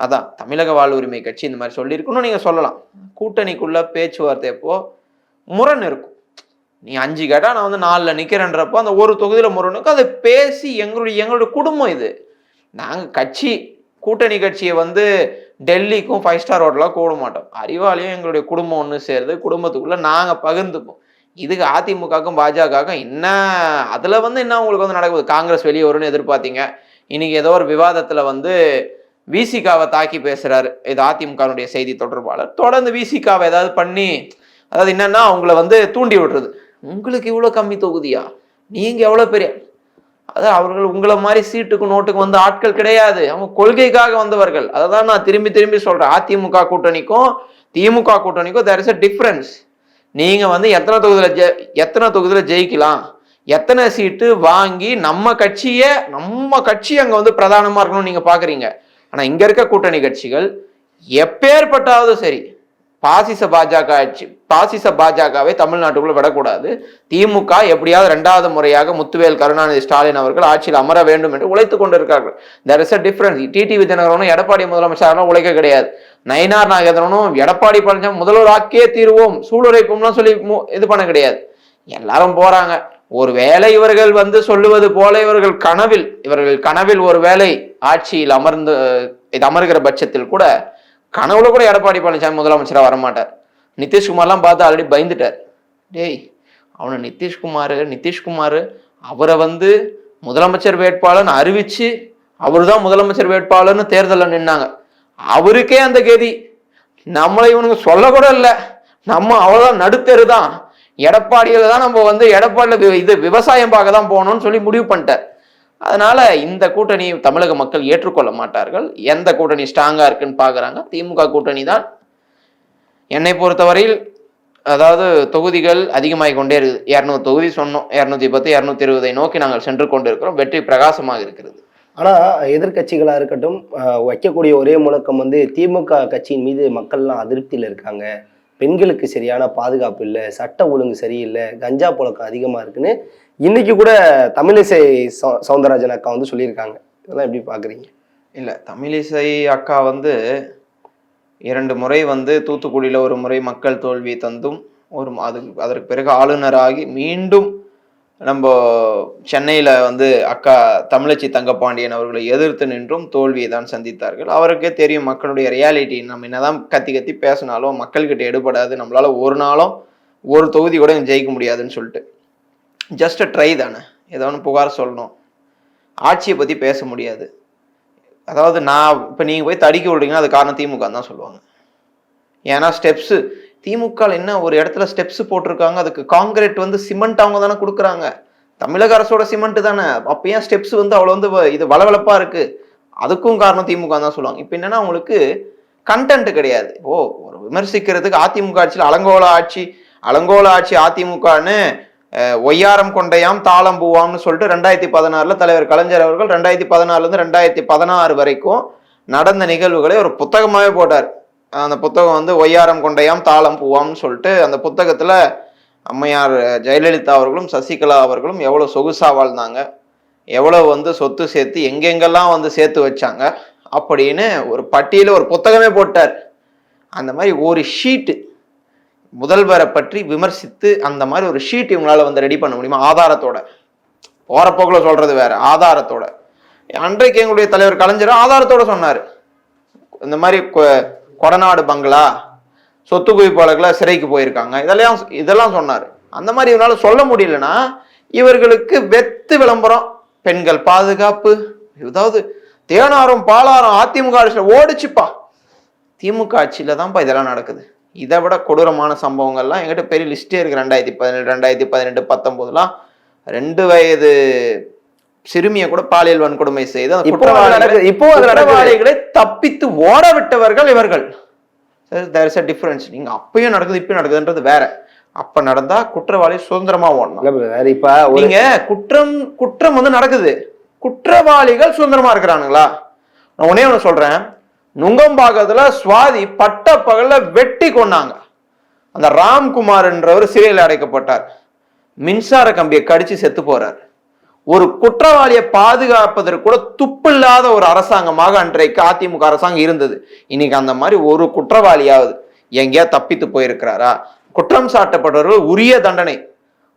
அதான் தமிழக வாழ்வுரிமை கட்சி இந்த மாதிரி சொல்லியிருக்கணும் நீங்கள் சொல்லலாம். கூட்டணிக்குள்ள பேச்சுவார்த்தை அப்போ முரண் இருக்கும். நீ 5 கேட்டா நான் வந்து 4ல் நிற்கிறேன்றப்போ அந்த ஒரு தொகுதியில் முரணுக்கும் அதை பேசி எங்களுடைய குடும்பம் இது. நாங்கள் கூட்டணி கட்சியை வந்து டெல்லிக்கும் 5 ஸ்டார் ஹோட்டலாக கூட மாட்டோம். அறிவாலையும் எங்களுடைய குடும்பம் ஒன்று சேருது, குடும்பத்துக்குள்ள நாங்கள் பகிர்ந்துப்போம். இதுக்கு அதிமுகக்கும் பாஜகவுக்கும் என்ன அதில் வந்து என்ன உங்களுக்கு வந்து நடக்குது? காங்கிரஸ் வெளியே வரும்னு எதிர்பார்த்தீங்க, இன்னைக்கு ஏதோ ஒரு விவாதத்தில் வந்து விசிகாவை தாக்கி பேசுறாரு. இது அதிமுகனுடைய செய்தி தொடர்பாளர். தொடர்ந்து விசிகாவை ஏதாவது பண்ணி, அதாவது என்னன்னா அவங்கள வந்து தூண்டி விடுறது. உங்களுக்கு இவ்வளோ கம்மி தொகுதியா, நீங்க எவ்வளோ பெரிய, அதாவது அவர்கள் உங்களை மாதிரி சீட்டுக்கு நோட்டுக்கு வந்து ஆட்கள் கிடையாது, அவங்க கொள்கைக்காக வந்தவர்கள். அதை தான் நான் திரும்பி திரும்பி சொல்றேன். அதிமுக கூட்டணிக்கும் திமுக கூட்டணிக்கும் தேர் இஸ் அ டிஃபரன்ஸ். நீங்க வந்து எத்தனை தொகுதியில ஜெயிக்கலாம், எத்தனை சீட்டு வாங்கி நம்ம கட்சி அங்க வந்து பிரதானமா இருக்கணும்னு நீங்க பாக்குறீங்க. ஆனா இங்க இருக்க கூட்டணி கட்சிகள் எப்பேற்பட்டாவது சரி, பாசிச பாஜகவை தமிழ்நாட்டுக்குள்ள விடக்கூடாது, திமுக எப்படியாவது 2வது முறையாக முத்துவேல் கருணாநிதி ஸ்டாலின் அவர்கள் ஆட்சியில் அமர வேண்டும் என்று உழைத்துக் கொண்டிருக்கார்கள். There is a difference. TTV தினகரனும் எடப்பாடி முதலமைச்சரும் உழைக்க கிடையாது. நயினார் நாகேந்திரனும் எடப்பாடி பழனிசாமி முதல்வராக்கியே தீர்வோம் சூளுரைப்பும்லாம் சொல்லி இது பண்ண கிடையாது. எல்லாரும் போறாங்க. ஒருவேளை இவர்கள் வந்து சொல்லுவது போல இவர்கள் கனவில் ஒருவேளை ஆட்சியில் அமர்கிற பட்சத்தில் கூட கனவுல கூட எடப்பாடி பழனிசாமி முதலமைச்சராக வரமாட்டார். நிதிஷ்குமார்லாம் பார்த்து ஆல்ரெடி பயந்துட்டார். டேய், அவனை நிதிஷ்குமார் அவரை வந்து முதலமைச்சர் வேட்பாளர்னு அறிவிச்சு அவருதான் முதலமைச்சர் வேட்பாளர்னு தேர்தலில் நின்னாங்க. அவருக்கே அந்த கதி. நம்மளை இவனுக்கு சொல்ல கூட இல்லை, நம்ம அவ்வளவுதான் நடுத்தரு தான், எடப்பாடியில தான் நம்ம வந்து எடப்பாடியில இது விவசாயம் பார்க்க தான் போகணும்னு சொல்லி முடிவு பண்ணிட்டார். அதனால இந்த கூட்டணி தமிழக மக்கள் ஏற்றுக்கொள்ள மாட்டார்கள். எந்த கூட்டணி ஸ்ட்ராங்கா இருக்குன்னு பாக்குறாங்க, திமுக கூட்டணி தான். என்னை பொறுத்தவரையில் அதாவது தொகுதிகள் அதிகமாகி கொண்டே இருக்குது. 200 தொகுதி சொன்னோம், 210 220 நோக்கி நாங்கள் சென்று கொண்டிருக்கிறோம். வெற்றி பிரகாசமாக இருக்கிறது. ஆனா எதிர்கட்சிகளா இருக்கட்டும் வைக்கக்கூடிய ஒரே முழக்கம் வந்து திமுக கட்சியின் மீது மக்கள்லாம் அதிருப்தியில இருக்காங்க, பெண்களுக்கு சரியான பாதுகாப்பு இல்லை, சட்ட ஒழுங்கு சரியில்லை, கஞ்சா புழக்கம் அதிகமா இருக்குன்னு இன்னைக்கு கூட தமிழிசை சவுந்தரராஜன் அக்கா வந்து சொல்லியிருக்காங்க. இதெல்லாம் எப்படி பாக்குறீங்க? இல்லை, தமிழிசை அக்கா வந்து 2 முறை வந்து தூத்துக்குடியில் ஒரு முறை மக்கள் தோல்வி தந்தும் அதற்கு பிறகு ஆளுநராகி மீண்டும் நம்ம சென்னையில் வந்து அக்கா தமிழச்சி தங்கப்பாண்டியன் அவர்களை எதிர்த்து நின்றும் தோல்வியை தான் சந்தித்தார்கள். அவருக்கே தெரியும் மக்களுடைய ரியாலிட்டி. நம்ம என்னதான் கத்தி பேசினாலும் மக்கள்கிட்ட எடுபடாது, நம்மளால ஒரு நாளும் ஒரு தொகுதி கூட ஜெயிக்க முடியாதுன்னு சொல்லிட்டு ஜஸ்ட் ட்ரை தானே, ஏதோ ஒன்று புகார் சொல்லணும், ஆட்சியை பற்றி பேச முடியாது. அதாவது இப்போ நீங்கள் போய் தடுக்கி விடுறீங்கன்னா அது காரணம் திமுக தான் சொல்லுவாங்க. ஏன்னா ஸ்டெப்ஸு திமுக என்ன ஒரு இடத்துல ஸ்டெப்ஸ் போட்டிருக்காங்க, அதுக்கு காங்கிரீட் வந்து சிமெண்ட் அவங்க தானே கொடுக்குறாங்க, தமிழக அரசோட சிமெண்ட் தானே, அப்போ ஏன் ஸ்டெப்ஸ் வந்து அவ்வளோ வந்து இது வளவளப்பா இருக்கு, அதுக்கும் காரணம் திமுக தான் சொல்லுவாங்க. இப்போ என்னன்னா அவங்களுக்கு கண்டென்ட் கிடையாது. ஒரு விமர்சிக்கிறதுக்கு அதிமுக ஆட்சியில் அலங்கோல ஆட்சி அதிமுகன்னு ஒய்யாரம் கொண்டையாம் தாளம் பூவாம்னு சொல்லிட்டு 2016 தலைவர் கலைஞர் அவர்கள் 2014 2016 வரைக்கும் நடந்த நிகழ்வுகளை ஒரு புத்தகமாவே போட்டார். அந்த புத்தகம் வந்து ஒய்யாரம் கொண்டையாம் தாளம் பூவாம்னு சொல்லிட்டு அந்த புத்தகத்துல அம்மையார் ஜெயலலிதா அவர்களும் சசிகலா அவர்களும் எவ்வளவு சொகுசா வாழ்ந்தாங்க, எவ்வளவு வந்து சொத்து சேர்த்து எங்கெங்கெல்லாம் வந்து சேர்த்து வச்சாங்க அப்படின்னு ஒரு பட்டியல ஒரு புத்தகமே போட்டார். அந்த மாதிரி ஒரு ஷீட்டு முதல்வரை பற்றி விமர்சித்து அந்த மாதிரி ஒரு ஷீட் இவங்களால வந்து ரெடி பண்ண முடியுமா? ஆதாரத்தோட. போற போக்குல சொல்றது வேற, ஆதாரத்தோட. அன்றைக்கு எங்களுடைய தலைவர் கலைஞர் ஆதாரத்தோட சொன்னாரு, இந்த மாதிரி கொடநாடு பங்களா சொத்து குவிப்பாளர்கள சிறைக்கு போயிருக்காங்க, இதெல்லாம் சொன்னாரு. அந்த மாதிரி இவனால சொல்ல முடியலன்னா இவர்களுக்கு வெத்து விளம்பரம், பெண்கள் பாதுகாப்பு, ஏதாவது தேனாரும் பாலாரும் அதிமுக ஆட்சியில ஓடிச்சுப்பா. திமுக ஆட்சியில தான்ப்பா இதெல்லாம் நடக்குது. இதை விட கொடூரமான சம்பவங்கள்லாம் எங்கிட்ட பெரிய லிஸ்டே இருக்கு. 2017 2018 19 2 வயது சிறுமியை கூட பாலியல் வன்கொடுமை செய்து குற்றவாளிகளை தப்பித்து ஓட விட்டவர்கள் இவர்கள். There is a difference. நீங்க அப்பயும் நடக்குது இப்பயும் நடக்குதுன்றது வேற. அப்ப நடந்தா குற்றவாளி சுதந்திரமா ஓடணும். இப்ப நீங்க குற்றம் வந்து நடக்குது, குற்றவாளிகள் சுதந்திரமா இருக்கிறானுங்களா? நான் ஒன்னே ஒண்ணு சொல்றேன், நுங்கம்பாக்கத்துல சுவாதி பட்ட பகல்ல வெட்டி கொண்டாங்க. அந்த ராம்குமார் என்றவர் சிறையில் அடைக்கப்பட்டார். மின்சார கம்பியை கடிச்சு செத்து போறார். ஒரு குற்றவாளியை பாதுகாப்பதற்கு கூட துப்பில்லாத ஒரு அரசாங்கமாக அன்றைக்கு அதிமுக அரசாங்கம் இருந்தது. இன்னைக்கு அந்த மாதிரி ஒரு குற்றவாளியாவது எங்கேயா தப்பித்து போயிருக்கிறாரா? குற்றம் சாட்டப்பட்டவர்கள் உரிய தண்டனை.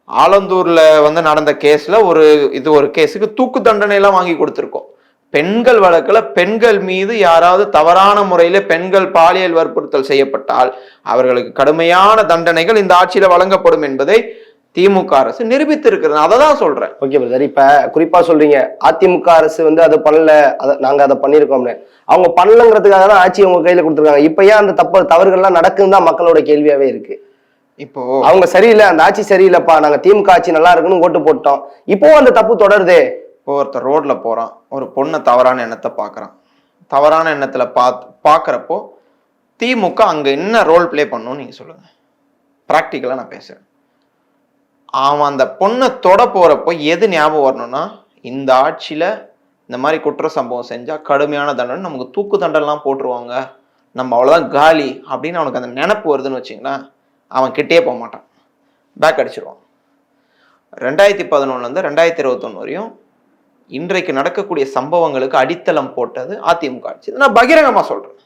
ஆலந்தூர்ல வந்து நடந்த கேஸ்ல ஒரு கேஸுக்கு தூக்கு தண்டனை எல்லாம் வாங்கி கொடுத்திருக்கோம். பெண்கள் வழக்குல பெண்கள் மீது யாராவது தவறான முறையில பெண்கள் பாலியல் வற்புறுத்தல் செய்யப்பட்டால் அவர்களுக்கு கடுமையான தண்டனைகள் இந்த ஆட்சியில வழங்கப்படும் என்பதை திமுக அரசு நிரூபித்திருக்கிறது. அதை தான் சொல்றேன். ஓகே பிரதர், இப்ப குறிப்பா சொல்றீங்க அதிமுக அரசு வந்து அதை பண்ணல, நாங்க அதை பண்ணிருக்கோம்னு. அவங்க பண்ணலங்கிறதுக்காக தான் ஆட்சி அவங்க கையில கொடுத்துருக்காங்க. இப்ப ஏன் அந்த தவறுகள்லாம் நடக்குன்னு தான் மக்களோட கேள்வியாவே இருக்கு. இப்போ அவங்க சரியில்லை, அந்த ஆட்சி சரியில்லைப்பா, நாங்க திமுக ஆட்சி நல்லா இருக்குன்னு ஓட்டு போட்டோம், இப்போ அந்த தப்பு தொடருதே. இப்போ ஒருத்தர் ரோட்ல போறான், ஒரு பொண்ணை தவறான எண்ணத்தை பாக்குறான். தவறான எண்ணத்துல பாக்குறப்போ திமுக அங்க என்ன ரோல் பிளே பண்ணணும்னு நீங்க சொல்லுங்க. பிராக்டிக்கலா நான் பேசுறேன். அவன் அந்த பொண்ணை தொட போறப்போ எது ஞாபகம் வரணும்னா, இந்த ஆட்சியில இந்த மாதிரி குற்ற சம்பவம் செஞ்சா கடுமையான தண்டனை, நமக்கு தூக்கு தண்டனைலாம் போட்டுருவாங்க, நம்ம அவ்வளவுதான் காலி அப்படின்னு அவனுக்கு அந்த நினைப்பு வருதுன்னு வச்சுங்களேன், அவன் கிட்டே போக மாட்டான், பேக் அடிச்சிருவான். 2011 2021 வரையும் இன்றைக்கு நடக்கக்கூடிய சம்பவங்களுக்கு அடித்தளம் போட்டது அதிமுக ஆட்சி. நான் பகிரங்கமா சொல்றேன்.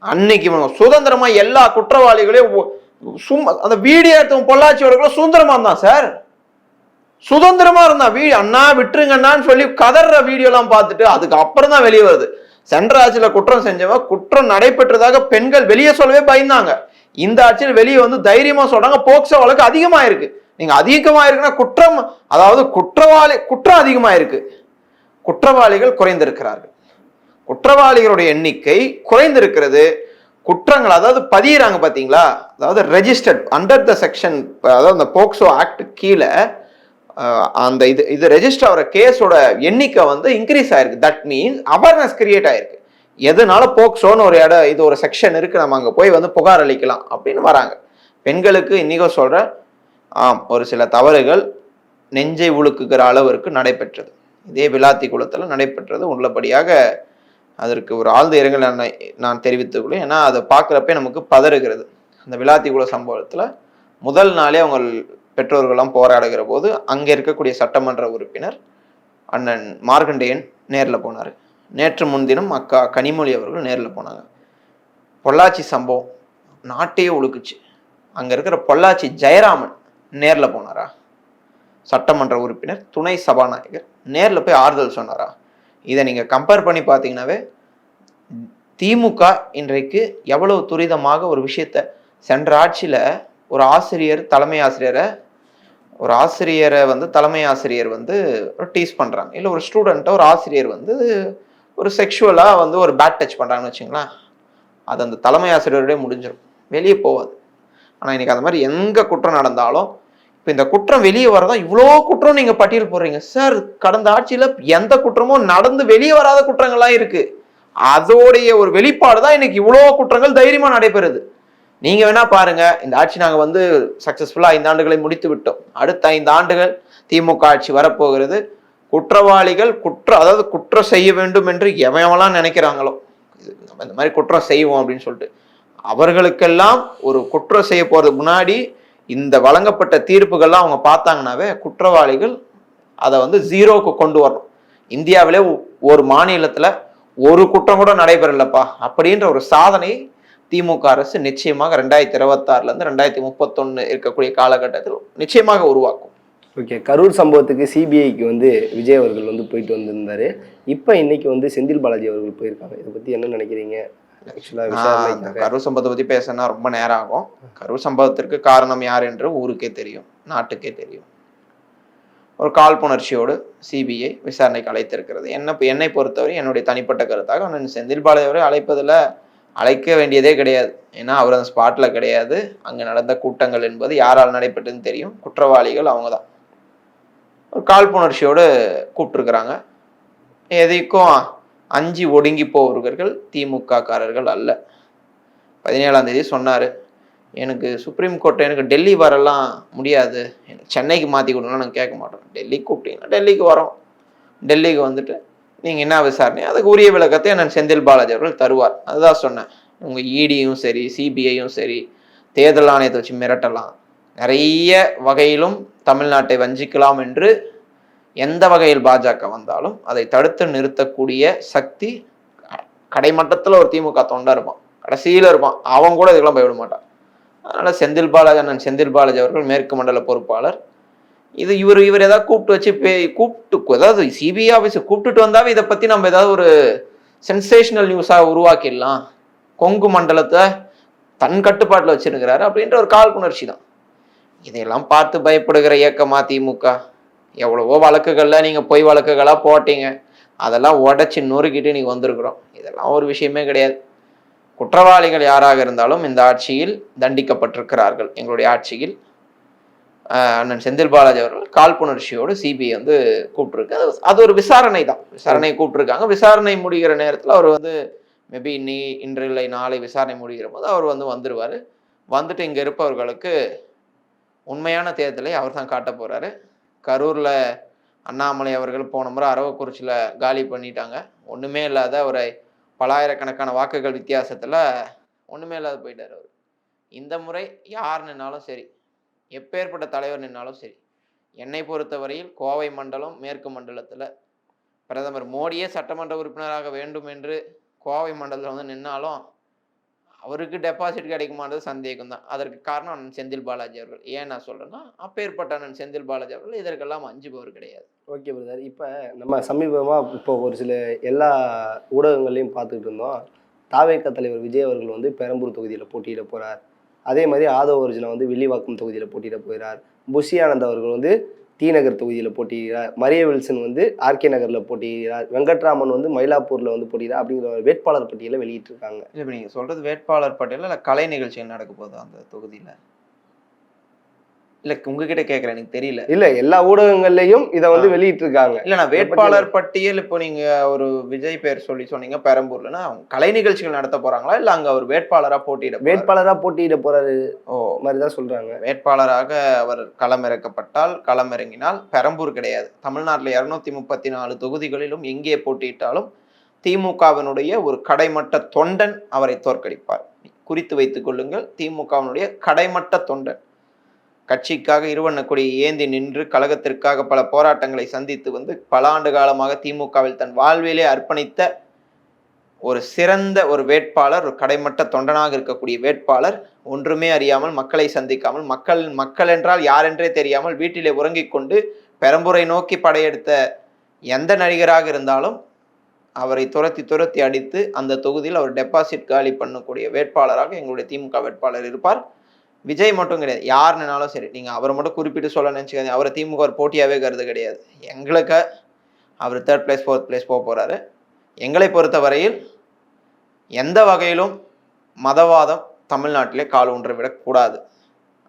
அன்னைக்கு சுதந்திரமா எல்லா குற்றவாளிகளையும் சும்மா அந்த வீடியோ எடுத்தவங்க பொள்ளாச்சியோட சுதந்திரமா இருந்தான் சார், சுதந்திரமா இருந்தான். அண்ணா விட்டுருங்கண்ணான்னு சொல்லி கதற வீடியோ எல்லாம் பார்த்துட்டு அதுக்கு அப்புறம் தான் வெளியே வருது. சென்ற ஆட்சியில குற்றம் செஞ்சவன் குற்றம் நடைபெற்றதாக பெண்கள் வெளியே சொல்லவே பயந்தாங்க. இந்த ஆட்சியில் வெளியே வந்து தைரியமா சொல்றாங்க. போக்சோ வழக்கு அதிகமா இருக்கு. நீங்க அதிகமா இருக்குன்னா குற்றம், அதாவது குற்றம் அதிகமா இருக்கு, குற்றவாளிகள் குறைந்திருக்கிறார்கள். குற்றவாளிகளுடைய எண்ணிக்கை குறைந்திருக்கிறது. குற்றங்கள் அதாவது பதியிறாங்க பாத்தீங்களா, அதாவது ரெஜிஸ்டர்ட் அண்டர் த செக்ஷன், அதாவது அந்த போக்சோ ஆக்ட் கீழே அந்த இது ரெஜிஸ்டர் ஆகிற கேஸோட எண்ணிக்கை வந்து இன்க்ரீஸ் ஆயிருக்கு. தட் மீன்ஸ் அவேர்னஸ் கிரியேட் ஆயிருக்கு. எதனால போக்சோன்னு ஒரு இடம், இது ஒரு செக்ஷன் இருக்கு, நம்ம அங்க போய் வந்து புகார் அளிக்கலாம் அப்படின்னு வராங்க. பெண்களுக்கு இன்னைக்கும் சொல்ற ஒரு சில தவறுகள் நெஞ்சை உழுக்குகிற அளவிற்கு நடைபெற்றது. இதே விளாத்தி குளத்துல நடைபெற்றது. உள்ளபடியாக அதற்கு ஒரு ஆழ்ந்த இரங்கல் நான் தெரிவித்துக்கொள்ள. ஏன்னா அதை பார்க்குறப்ப நமக்கு பதறுகிறது. அந்த விளாத்திக்குள சம்பவத்துல முதல் நாளே அவங்க பெற்றோர்கள்லாம் போராடுகிற போது அங்க இருக்கக்கூடிய சட்டமன்ற உறுப்பினர் அண்ணன் மார்கண்டேயன் நேர்ல போனாரு. நேற்று முன்தினம் அக்கா கனிமொழி அவர்கள் நேர்ல போனாங்க. பொள்ளாச்சி சம்பவம் நாட்டையே ஒழுக்குச்சு. அங்க இருக்கிற பொள்ளாச்சி ஜெயராமன் நேர்ல போனாரா? சட்டமன்ற உறுப்பினர் துணை சபாநாயகர் நேர்ல போய் ஆறுதல் சொன்னாரா? இதை நீங்க கம்பேர் பண்ணி பார்த்தீங்கன்னாவே திமுக இன்றைக்கு எவ்வளவு துரிதமாக ஒரு விஷயத்த, சென்ற ஆட்சியில ஒரு ஆசிரியர் தலைமை ஆசிரியரை வந்து டீஸ் பண்றாங்க, இல்லை ஒரு ஸ்டூடெண்ட்டை ஒரு ஆசிரியர் வந்து ஒரு செக்ஷுவலா வந்து ஒரு பேட் டச் பண்றாங்கன்னு வச்சுங்களேன், அது அந்த தலைமை ஆசிரியரோடய முடிஞ்சிடும், வெளியே போவாது. ஆனா இன்னைக்கு அந்த மாதிரி எங்க குற்றம் நடந்தாலும் இப்போ இந்த குற்றம் வெளியே வரதான் இவ்வளோ குற்றம் நீங்க பட்டியல் போடுறீங்க சார். கடந்த ஆட்சியில எந்த குற்றமும் நடந்து வெளியே வராத குற்றங்கள்லாம் இருக்கு. அதோடைய ஒரு வெளிப்பாடு தான் இன்னைக்கு இவ்வளோ குற்றங்கள் தைரியமா நடைபெறுது. நீங்க வேணா பாருங்க, இந்த ஆட்சி நாங்க வந்து சக்சஸ்ஃபுல்லா 5 ஆண்டுகளை முடித்து விட்டோம். அடுத்த 5 ஆண்டுகள் திமுக ஆட்சி வரப்போகிறது. குற்றவாளிகள் அதாவது குற்றம் செய்ய வேண்டும் என்று எவன்லாம் நினைக்கிறாங்களோ, நம்ம இந்த மாதிரி குற்றம் செய்வோம் அப்படின்னு சொல்லிட்டு, அவர்களுக்கெல்லாம் ஒரு குற்றம் செய்ய போறதுக்கு முன்னாடி இந்த வழங்கப்பட்ட தீர்ப்புகள்லாம் அவங்க பார்த்தாங்கன்னாவே குற்றவாளிகள் அதை வந்து ஜீரோக்கு கொண்டு வரணும். இந்தியாவிலே ஒரு மாநிலத்துல ஒரு குற்றம் கூட நடைபெறலப்பா அப்படின்ற ஒரு சாதனை திமுக அரசு நிச்சயமாக 2026 இருந்து 2031 இருக்கக்கூடிய காலகட்டத்தில் நிச்சயமாக உருவாக்கும். ஓகே, கரூர் சம்பவத்துக்கு சிபிஐக்கு வந்து விஜய் அவர்கள் வந்து போயிட்டு வந்திருந்தாரு. இப்போ இன்னைக்கு வந்து செந்தில் பாலாஜி அவர்கள் போயிருக்காங்க. இதை பத்தி என்ன நினைக்கிறீங்க? கரூர் சம்பவத்தை பத்தி பேசினா ரொம்ப நேரம் ஆகும். கரூர் சம்பவத்திற்கு காரணம் யார் என்று ஊருக்கே தெரியும், நாட்டுக்கே தெரியும். ஒரு காழ்ப்புணர்ச்சியோடு சிபிஐ விசாரணைக்கு அழைத்திருக்கிறது. என்னை பொறுத்தவரை என்னுடைய தனிப்பட்ட கருத்தாக அண்ணன் செந்தில் பாலாஜி அவரை அழைக்க வேண்டியதே கிடையாது. ஏன்னா அவர் அந்த ஸ்பாட்ல கிடையாது. அங்க நடந்த கூட்டங்கள் என்பது யாரால் நடைபெற்றதுன்னு தெரியும். குற்றவாளிகள் அவங்க தான். ஒரு காழ்ப்புணர்ச்சியோடு கூப்பிட்டுருக்குறாங்க. எதைக்கும் அஞ்சி ஒடுங்கி போவர்கள் திமுக காரர்கள் அல்ல. 17ஆம் தேதி சொன்னாரு, எனக்கு சுப்ரீம் கோர்ட் எனக்கு டெல்லி வரலாம் முடியாது, எனக்கு சென்னைக்கு மாற்றி கொடுங்கன்னா நாங்கள் கேட்க மாட்டோம். டெல்லிக்கு கூப்பிட்டீங்கன்னா டெல்லிக்கு வரோம். டெல்லிக்கு வந்துட்டு நீங்கள் என்ன விசாரணை அதுக்கு உரிய விளக்கத்தை நான் செந்தில் பாலாஜி அவர்கள் தருவார். அதுதான் சொன்னேன். உங்கள் இடியும் சரி, சிபிஐயும் சரி, தேர்தல் ஆணையத்தை வச்சு மிரட்டலாம், நிறைய வகையிலும் தமிழ்நாட்டை வஞ்சிக்கலாம் என்று எந்த வகையில் பாஜக வந்தாலும் அதை தடுத்து நிறுத்தக்கூடிய சக்தி கடைமட்டத்தில் ஒரு திமுக தொண்டா இருப்பான், கடைசியில் இருப்பான். அவன் கூட இதுக்கெல்லாம் போய்விட மாட்டான். அதனால செந்தில் பாலாஜி அவர்கள் மேற்கு மண்டல பொறுப்பாளர். இவர் ஏதாவது கூப்பிட்டு வச்சு அதாவது சிபிஐ ஆஃபீஸை கூப்பிட்டுட்டு வந்தாவே இதை பத்தி நம்ம ஏதாவது ஒரு சென்சேஷனல் நியூஸா உருவாக்கிடலாம், கொங்கு மண்டலத்தை தன் கட்டுப்பாட்டில் வச்சிருக்கிறாரு அப்படின்ற ஒரு காழ்ப்புணர்ச்சி தான். இதையெல்லாம் பார்த்து பயப்படுகிற இயக்கமா திமுக? எவ்வளவோ வழக்குகள்ல நீங்க பொய் வழக்குகளா போட்டீங்க, அதெல்லாம் உடைச்சு நொறுக்கிட்டு நீங்க வந்திருக்கிறோம். இதெல்லாம் ஒரு விஷயமே கிடையாது. குற்றவாளிகள் யாராக இருந்தாலும் இந்த ஆட்சியில் தண்டிக்கப்பட்டிருக்கிறார்கள். எங்களுடைய ஆட்சியில் அண்ணன் செந்தில் பாலாஜி அவர்கள் காழ்ப்புணர்ச்சியோடு சிபிஐ வந்து கூப்பிட்டுருக்கு. அது ஒரு விசாரணை தான். விசாரணை கூப்பிட்டுருக்காங்க. விசாரணை முடிகிற நேரத்தில் அவர் வந்து மேபி இன்று இல்லை நாளை விசாரணை முடிகிற போது அவர் வந்து வந்துடுவார். வந்துட்டு இங்கே இருப்பவர்களுக்கு உண்மையான தேர்தலை அவர் தான் காட்ட போகிறாரு. கரூரில் அண்ணாமலை அவர்கள் போன முறை அரவக்குறிச்சியில் காலி பண்ணிட்டாங்க. ஒன்றுமே இல்லாத ஒரு பலாயிரக்கணக்கான வாக்குகள் வித்தியாசத்தில் ஒன்றுமே இல்லாத போயிட்டார் அவர். இந்த முறை யார் நின்னாலும் சரி, எப்பேற்பட்ட தலைவர் நின்னாலும் சரி, என்னை பொறுத்தவரையில் கோவை மண்டலம் மேற்கு மண்டலத்தில் பிரதமர் மோடியே சட்டமன்ற உறுப்பினராக வேண்டும் என்று கோவை மண்டலத்தில் வந்து நின்னாலும் அவருக்கு டெபாசிட் கிடைக்குமான்றது சந்தேகம் தான். அதற்கு காரணம் அண்ணன் செந்தில் பாலாஜி அவர்கள். ஏன் நான் சொல்றேன்னா, அப்பேற்பட்ட அண்ணன் செந்தில் பாலாஜி அவர்கள் இதற்கெல்லாம் அஞ்சுபவர் கிடையாது. ஓகே பிரதர், இப்போ நம்ம சமீபமாக இப்போ ஒரு சில எல்லா ஊடகங்கள்லையும் பார்த்துக்கிட்டு இருந்தோம், தாவேக தலைவர் விஜய் அவர்கள் வந்து பெரம்பூர் தொகுதியில் போட்டியிட போகிறார். அதே மாதிரி ஆதவ ஒரிஜினை வந்து வில்லிவாக்கம் தொகுதியில் போட்டியிட போகிறார். புஷி ஆனந்த் அவர்கள் வந்து டி நகர் தொகுதியில் போட்டியிடுறார். மரிய வில்சன் வந்து ஆர்கே நகரில் போட்டியிடுறார். வெங்கட்ராமன் வந்து மயிலாப்பூரில் வந்து போட்டியிடார். அப்படிங்கிற ஒரு வேட்பாளர் பட்டியலை வெளியிட்டிருக்காங்க. இப்போ நீங்கள் சொல்கிறது வேட்பாளர் பட்டியலில் இல்லை கலை நிகழ்ச்சிகள் நடக்க போகுது அந்த தொகுதியில்? இல்லை உங்ககிட்ட கேட்குறேன், எனக்கு தெரியல. இல்லை, எல்லா ஊடகங்கள்லையும் இதை வந்து வெளியிட்டிருக்காங்க. இல்லை, நான் வேட்பாளர் பட்டியல் இப்போ நீங்கள் ஒரு விஜய் பேர் சொன்னீங்க பெரம்பூர்லன்னா கலை நிகழ்ச்சிகள் நடத்த போகிறாங்களா இல்லை அங்கே அவர் வேட்பாளராக போட்டியிட போகிறாரு? ஓ, மாதிரி தான் சொல்கிறாங்க. வேட்பாளராக அவர் களமிறங்கினால் பெரம்பூர் கிடையாது, தமிழ்நாட்டில் 234 தொகுதிகளிலும் எங்கே போட்டியிட்டாலும் திமுகவினுடைய ஒரு கடைமட்ட தொண்டன் அவரை தோற்கடிப்பார். குறித்து வைத்துக் கொள்ளுங்கள், திமுகவினுடைய கடைமட்ட தொண்டன். கட்சிக்காக இருவண்ண ஏந்தி நின்று கழகத்திற்காக பல போராட்டங்களை சந்தித்து வந்து பல ஆண்டு காலமாக திமுகவில் தன் வாழ்விலே அர்ப்பணித்த ஒரு சிறந்த ஒரு வேட்பாளர், ஒரு கடைமட்ட தொண்டனாக இருக்கக்கூடிய வேட்பாளர், ஒன்றுமே அறியாமல் மக்களை சந்திக்காமல் மக்கள் என்றால் யார் என்றே தெரியாமல் வீட்டிலே உறங்கிக் கொண்டு பெரம்பூரை நோக்கி படையெடுத்த எந்த நடிகராக இருந்தாலும் அவரை துரத்தி அடித்து அந்த தொகுதியில் அவர் டெபாசிட் காலி பண்ணக்கூடிய வேட்பாளராக எங்களுடைய திமுக வேட்பாளர் இருப்பார். விஜய் மட்டும் கிடையாது, யாருன்னாலும் சரி. நீங்கள் அவரை மட்டும் குறிப்பிட்டு சொல்ல நினச்சிக்காதீங்க. அவரை திமுக ஒரு போட்டியாகவே கருது கிடையாது. எங்களுக்கு அவர் 3rd place 4th place போக போகிறாரு. எங்களை பொறுத்த வரையில் எந்த வகையிலும் மதவாதம் தமிழ்நாட்டிலே கால் ஊன்ற விடக்கூடாது.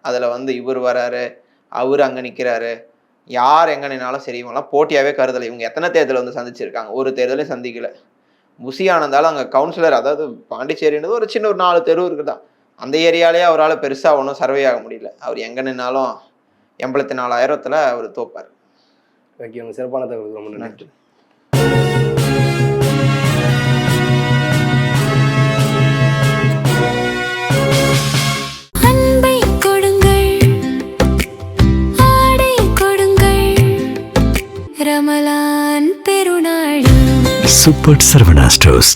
அதில் வந்து இவர் வராரு, அவர் அங்கே நிற்கிறாரு, யார் எங்கே நின்னாலும் சரி, இவங்கெல்லாம் போட்டியாகவே கருதலை. இவங்க எத்தனை தேர்தலை வந்து சந்திச்சிருக்காங்க? ஒரு தேர்தலையும் சந்திக்கல. புஷி ஆனந்தாலும் அங்கே கவுன்சிலர், அதாவது பாண்டிச்சேரின்றது ஒரு சின்ன ஒரு 4 தெரு இருக்குதான், அந்த ஏரியாலேயே அவரால் பெருசாக ஒன்றும் சர்வே ஆக முடியல. அவர் எங்கே நின்னாலும் 84,000த்தில் அவர் தோப்பார். ஓகே, உங்க சிறப்பான தகவலுக்கு ரொம்ப நன்றி. நன்றி. Super Sarvana Stores.